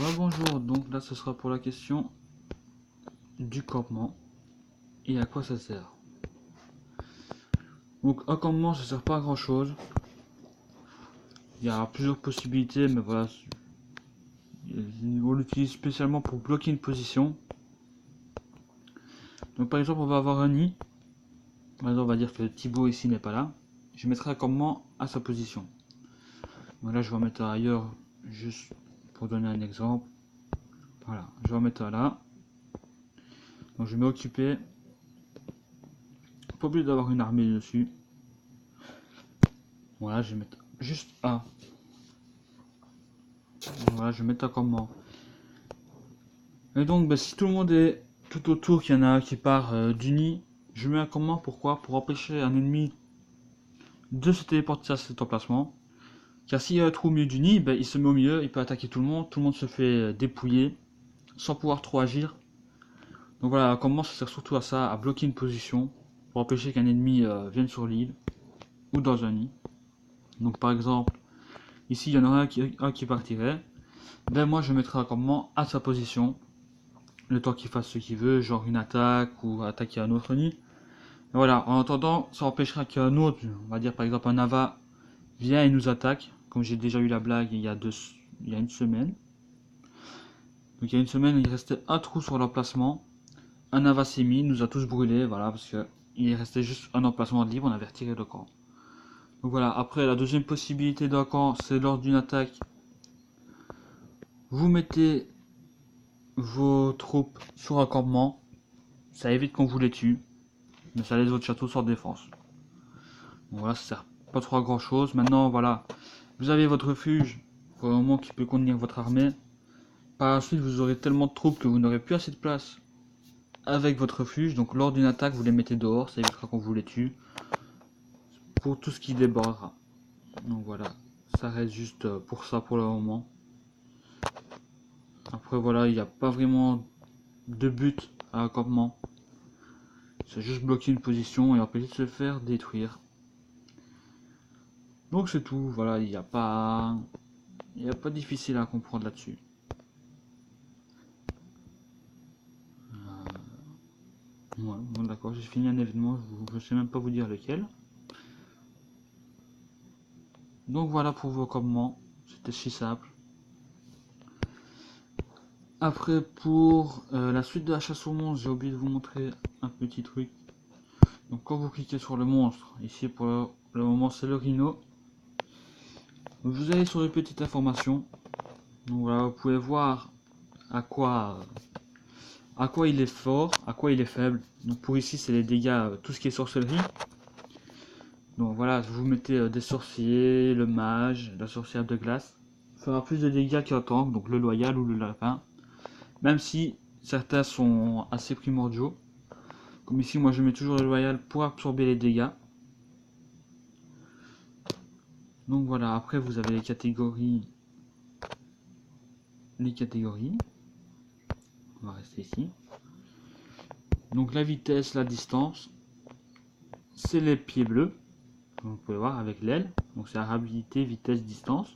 Bonjour, donc là ce sera pour la question du campement et à quoi ça sert. Donc un campement ça sert pas à grand chose. Il y a plusieurs possibilités, mais voilà, on l'utilise spécialement pour bloquer une position. Donc par exemple on va avoir un nid. Par exemple on va dire que Thibaut ici n'est pas là. Je mettrai un campement à sa position. Donc là je vais en mettre ailleurs juste pour donner un exemple. Voilà, je vais en mettre là. Donc je vais m'occuper. Pas obligé d'avoir une armée dessus. Voilà, je vais mettre juste un. Voilà, je vais mettre un campement. Et donc, si tout le monde est tout autour, qu'il y en a un qui part du nid, je mets un campement. Pourquoi? Pour empêcher un ennemi de se téléporter à cet emplacement. Car s'il y a un trou au milieu du nid, il se met au milieu, il peut attaquer tout le monde se fait dépouiller, sans pouvoir trop agir. Donc voilà, un campement ça sert surtout à ça, à bloquer une position, pour empêcher qu'un ennemi vienne sur l'île, ou dans un nid. Donc par exemple, ici il y en aura un qui partirait, moi je mettrai un campement à sa position, le temps qu'il fasse ce qu'il veut, genre une attaque ou attaquer un autre nid. Et voilà, en attendant, ça empêchera qu'un autre, on va dire par exemple un Ava, vienne et nous attaque, comme j'ai déjà eu la blague il y a une semaine. Donc il y a une semaine, il restait un trou sur l'emplacement, un Ava s'est mis, nous a tous brûlés, voilà, parce que il restait juste un emplacement de libre, on avait retiré le camp. Donc voilà, après la deuxième possibilité d'un camp, c'est lors d'une attaque, vous mettez vos troupes sur un campement, ça évite qu'on vous les tue, mais ça laisse votre château sans défense. Donc voilà, ça sert pas trop à grand chose. Maintenant, voilà, vous avez votre refuge pour le moment qui peut contenir votre armée. Par la suite, vous aurez tellement de troupes que vous n'aurez plus assez de place avec votre refuge. Donc lors d'une attaque, vous les mettez dehors, ça évitera qu'on vous les tue. Pour tout ce qui débordera. Donc voilà, ça reste juste pour ça pour le moment. Après voilà, il n'y a pas vraiment de but à un campement. C'est juste bloquer une position et empêcher de se faire détruire. Donc c'est tout, voilà, il n'y a pas difficile à comprendre là-dessus. Ouais, bon d'accord, j'ai fini un événement, je ne sais même pas vous dire lequel. Donc voilà pour vos campements, c'était si simple. Après pour la suite de la chasse aux monstres, j'ai oublié de vous montrer un petit truc. Donc quand vous cliquez sur le monstre, ici pour le moment c'est le rhino. Vous allez sur les petites informations. Donc voilà, vous pouvez voir à quoi il est fort, à quoi il est faible. Donc pour ici c'est les dégâts, tout ce qui est sorcellerie. Donc voilà, vous mettez des sorciers, le mage, la sorcière de glace. Fera plus de dégâts qu'un tank, donc le loyal ou le lapin. Même si certains sont assez primordiaux. Comme ici, moi je mets toujours le loyal pour absorber les dégâts. Donc voilà, après vous avez les catégories. On va rester ici. Donc la vitesse, la distance, c'est les pieds bleus. Comme vous pouvez voir avec l'aile. Donc c'est la rapidité, vitesse, distance.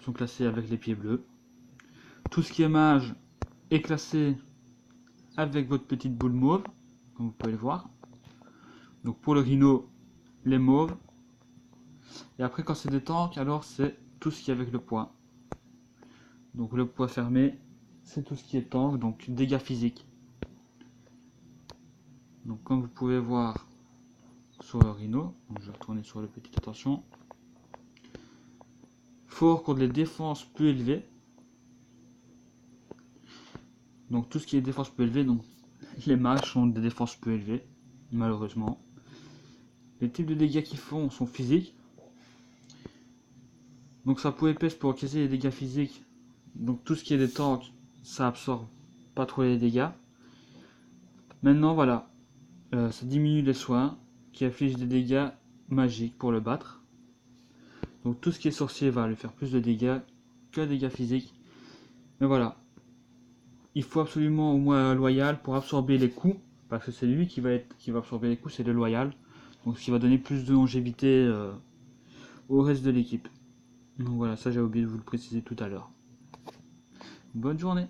Ils sont classés avec les pieds bleus. Tout ce qui est mage est classé avec votre petite boule mauve, comme vous pouvez le voir. Donc pour le rhino, les mauves. Et après quand c'est des tanks, alors c'est tout ce qui est avec le poids. Donc le poids fermé, c'est tout ce qui est tank, donc dégâts physiques. Donc comme vous pouvez voir sur le rhino, donc je vais retourner sur le petit attention. Fort contre les défenses peu élevées. Donc tout ce qui est défense peu élevée, donc les mages sont des défenses peu élevées, malheureusement. Les types de dégâts qu'ils font sont physiques. Donc sa peau épaisse pour encaisser les dégâts physiques. Donc tout ce qui est des tanks, ça absorbe pas trop les dégâts. Maintenant voilà, ça diminue les soins qui affichent des dégâts magiques pour le battre. Donc tout ce qui est sorcier va lui faire plus de dégâts que dégâts physiques. Mais voilà, il faut absolument au moins un loyal pour absorber les coups, parce que c'est lui qui va absorber les coups, c'est le loyal. Donc ce qui va donner plus de longévité au reste de l'équipe. Donc voilà, ça j'ai oublié de vous le préciser tout à l'heure. Bonne journée.